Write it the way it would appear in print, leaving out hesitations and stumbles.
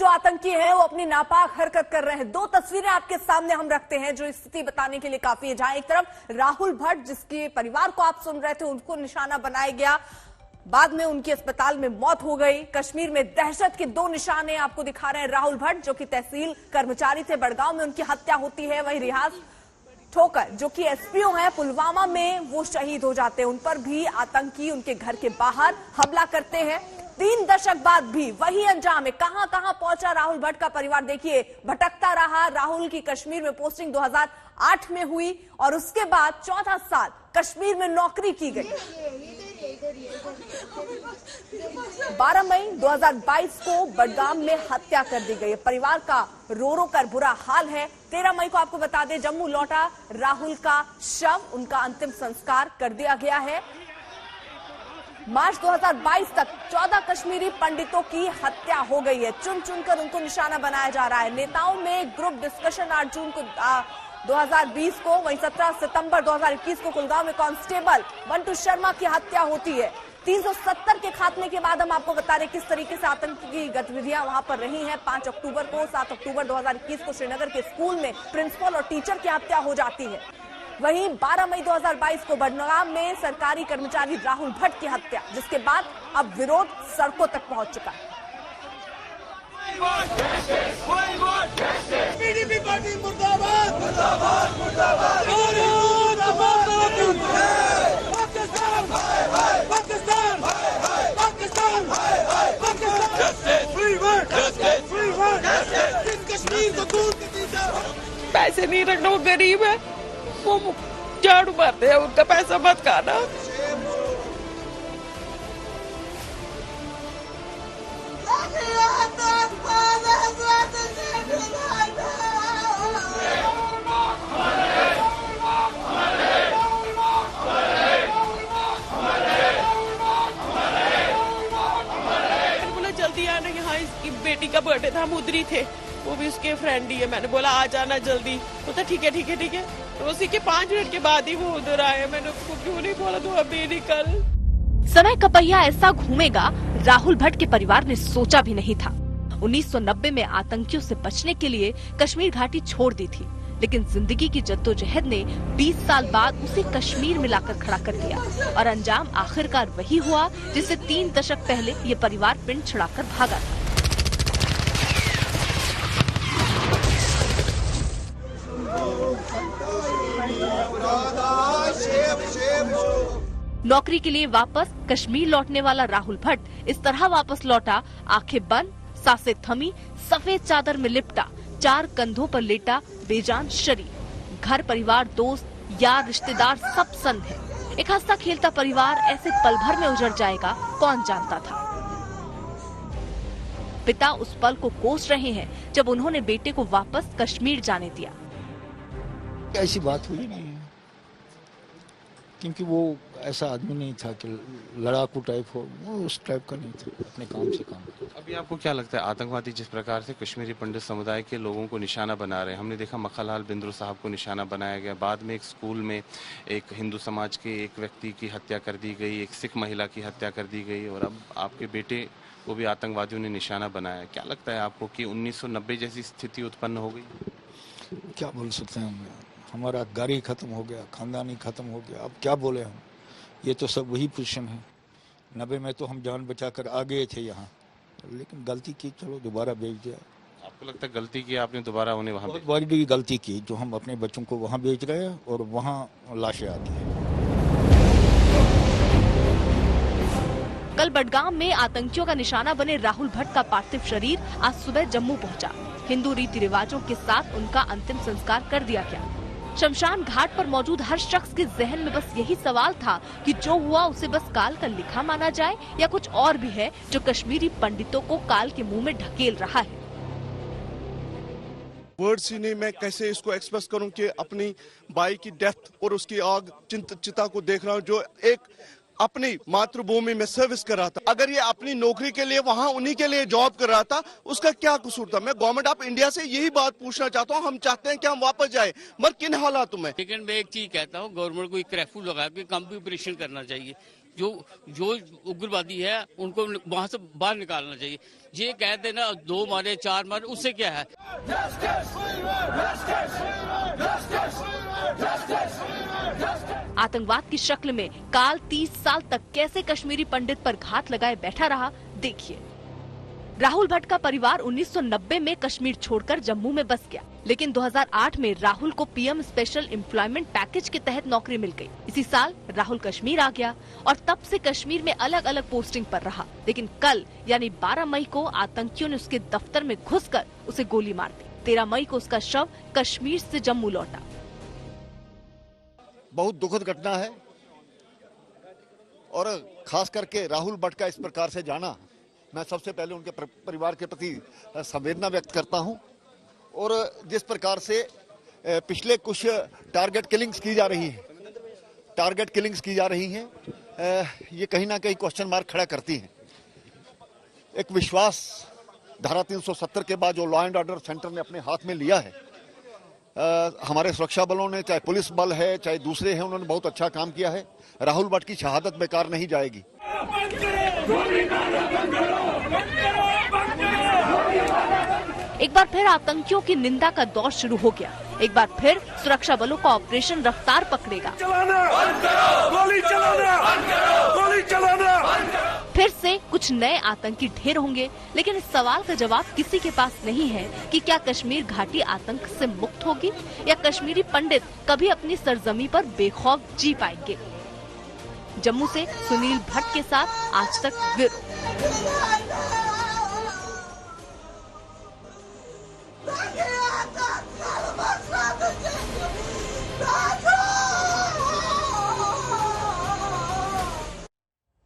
जो आतंकी हैं वो अपनी नापाक हरकत कर रहे हैं। दो तस्वीरें आपके सामने हम रखते हैं जो स्थिति बताने के लिए काफी है। जहां एक तरफ राहुल भट्ट, जिसके परिवार को आप सुन रहे थे, उनको निशाना बनाया गया, बाद में उनकी अस्पताल में मौत हो गई। कश्मीर में दहशत के दो निशाने आपको दिखा रहे हैं। राहुल भट्ट जो कि तहसील कर्मचारी थे, बड़गांव में उनकी हत्या होती है। वहीं रियाज ठोकर जो कि एसपीओ हैं, पुलवामा में वो शहीद हो जाते हैं। उन पर भी आतंकी उनके घर के बाहर हमला करते हैं। 3 दशक बाद भी वही अंजाम है। कहां कहां पहुंचा राहुल भट्ट का परिवार, देखिए भटकता रहा। राहुल की कश्मीर में पोस्टिंग 2008 में हुई और उसके बाद 14 साल कश्मीर में नौकरी की गई। 12 मई 2022 को बडगाम में हत्या कर दी गई। परिवार का रो रो कर बुरा हाल है। 13 मई को आपको बता दें, जम्मू लौटा राहुल का शव, उनका अंतिम संस्कार कर दिया गया है। मार्च 2022 तक 14 कश्मीरी पंडितों की हत्या हो गई है। चुन चुनकर उनको निशाना बनाया जा रहा है। नेताओं में ग्रुप डिस्कशन 8 जून को 2020 को, वहीं 17 सितंबर 2021 को कुलगांव में कांस्टेबल बंटू शर्मा की हत्या होती है। 370 के खात्मे के बाद हम आपको बता रहे किस तरीके से आतंकी की गतिविधियां वहां पर रही हैं। 5 अक्टूबर को, 7 अक्टूबर 2021 को श्रीनगर के स्कूल में प्रिंसिपल और टीचर की हत्या हो जाती है। वहीं 12 मई 2022 को बडगाम में सरकारी कर्मचारी राहुल भट्ट की हत्या, जिसके बाद अब विरोध सड़कों तक पहुंच चुका है। पीडीपी पार्टी मुर्दाबाद, मुर्दाबाद, मुर्दाबाद। Pakistan, Pakistan, Pakistan, Pakistan. Free word, free word. Kashmir को दूर कर दीजिए। पैसे नहीं रखना, वो गरीब है, वो झाड़ू मारते हैं, उनका पैसा मत खाना। बोला जल्दी आना, यहाँ इसकी बेटी का बर्थडे था, हम उधर ही थे, वो भी उसके फ्रेंड ही है। मैंने बोला आ जाना जल्दी, बोला ठीक है ठीक है ठीक है। तो उसी के 5 मिनट के बाद ही वो उधर आए। मैंने उसको क्यों नहीं बोला तो अभी निकल। समय का पहिया ऐसा घूमेगा, राहुल भट्ट के परिवार ने सोचा भी नहीं था। 1990 में आतंकियों से बचने के लिए कश्मीर घाटी छोड़ दी थी, लेकिन जिंदगी की जद्दोजहद ने 20 साल बाद उसे कश्मीर में लाकर खड़ा कर दिया और अंजाम आखिरकार वही हुआ जिससे 3 दशक पहले ये परिवार पिंड छुड़ाकर भागा था। नौकरी के लिए वापस कश्मीर लौटने वाला राहुल भट्ट इस तरह वापस लौटा, आंखें बंद, सांसें थमी, सफेद चादर में लिपटा, 4 कंधों पर लेटा, बेजान शरीर। घर परिवार, दोस्त, यार, रिश्तेदार सब संग है। एक हंसता खेलता परिवार ऐसे पल भर में उजड़ जाएगा, कौन जानता था। पिता उस पल को कोस रहे हैं जब उन्होंने बेटे को वापस कश्मीर जाने दिया। ऐसी बात हुई नहीं है, क्योंकि वो ऐसा आदमी नहीं था कि लड़ाकू टाइप हो, वो उस टाइप का नहीं था, अपने काम से काम। अभी आपको क्या लगता है, आतंकवादी जिस प्रकार से कश्मीरी पंडित समुदाय के लोगों को निशाना बना रहे हैं, हमने देखा मक्खनलाल बिंद्रू साहब को निशाना बनाया गया, बाद में एक स्कूल में एक हिंदू समाज के एक व्यक्ति की हत्या कर दी गई, एक सिख महिला की हत्या कर दी गई, और अब आपके बेटे को भी आतंकवादियों ने निशाना बनाया। क्या लगता है आपको कि 1990 जैसी स्थिति उत्पन्न हो गई? क्या बोल सकते हैं हम, हमारा घर ही खत्म हो गया, खानदान ही खत्म हो गया, अब क्या बोले हम। ये तो सब वही पोजीशन है। 90 में तो हम जान बचाकर आ गए थे यहाँ, लेकिन गलती की, चलो दोबारा भेज दिया। आपको लगता है गलती की आपने, दोबारा उन्हें वहाँ बहुत बड़ी गलती की जो हम अपने बच्चों को वहाँ भेज रहे हैं और वहाँ लाशें आती हैं। कल बडगाम में आतंकियों का निशाना बने राहुल भट्ट का पार्थिव शरीर आज सुबह जम्मू पहुंचा। हिंदू रीति रिवाजों के साथ उनका अंतिम संस्कार कर दिया गया। शमशान घाट पर मौजूद हर शख्स के जहन में बस यही सवाल था कि जो हुआ उसे बस काल का लिखा माना जाए या कुछ और भी है जो कश्मीरी पंडितों को काल के मुंह में ढकेल रहा है। वर्ड्स ही नहीं, मैं कैसे इसको एक्सप्रेस करूं कि अपनी भाई की डेथ और उसकी आग चिता को देख रहा हूं, जो एक अपनी मातृभूमि में सर्विस कर रहा था। अगर ये अपनी नौकरी के लिए वहाँ उन्हीं के लिए जॉब कर रहा था, उसका क्या कसूर था? मैं गवर्नमेंट ऑफ इंडिया से यही बात पूछना चाहता हूँ। हम चाहते हैं कि हम वापस जाए, मगर किन हालातों में? लेकिन मैं एक चीज कहता हूँ, गवर्नमेंट को एक कर्फ्यू लगा के कम भी ऑपरेशन करना चाहिए। जो उग्रवादी है उनको वहाँ से बाहर निकालना चाहिए। ये कह देना 2 मारे 4 मारे, उससे क्या है। आतंकवाद की शक्ल में काल 30 साल तक कैसे कश्मीरी पंडित पर घात लगाए बैठा रहा, देखिए। राहुल भट्ट का परिवार 1990 में कश्मीर छोड़कर जम्मू में बस गया, लेकिन 2008 में राहुल को पीएम स्पेशल एम्प्लॉयमेंट पैकेज के तहत नौकरी मिल गई। इसी साल राहुल कश्मीर आ गया और तब से कश्मीर में अलग अलग पोस्टिंग पर रहा। लेकिन कल यानी 12 मई को आतंकियों ने उसके दफ्तर में घुसकर उसे गोली मार दी। 13 मई को उसका शव कश्मीर से जम्मू लौटा। बहुत दुखद घटना है और खास करके राहुल भट्ट का इस प्रकार से जाना, मैं सबसे पहले उनके परिवार के प्रति संवेदना व्यक्त करता हूं। और जिस प्रकार से पिछले कुछ टारगेट किलिंग्स की जा रही हैं, ये कहीं ना कहीं क्वेश्चन मार्क खड़ा करती हैं। एक विश्वास धारा 370 के बाद जो लॉ एंड ऑर्डर सेंटर ने अपने हाथ में लिया है, हमारे सुरक्षा बलों ने, चाहे पुलिस बल है चाहे दूसरे हैं, उन्होंने बहुत अच्छा काम किया है। राहुल भट्ट की शहादत बेकार नहीं जाएगी। एक बार फिर आतंकियों की निंदा का दौर शुरू हो गया। एक बार फिर सुरक्षा बलों का ऑपरेशन रफ्तार पकड़ेगा। गोली चलाना। फिर से कुछ नए आतंकी ढेर होंगे, लेकिन इस सवाल का जवाब किसी के पास नहीं है कि क्या कश्मीर घाटी आतंक से मुक्त होगी या कश्मीरी पंडित कभी अपनी सरजमी पर बेखौफ जी पाएंगे। जम्मू से सुनील भट्ट के साथ आज तक ब्यूरो।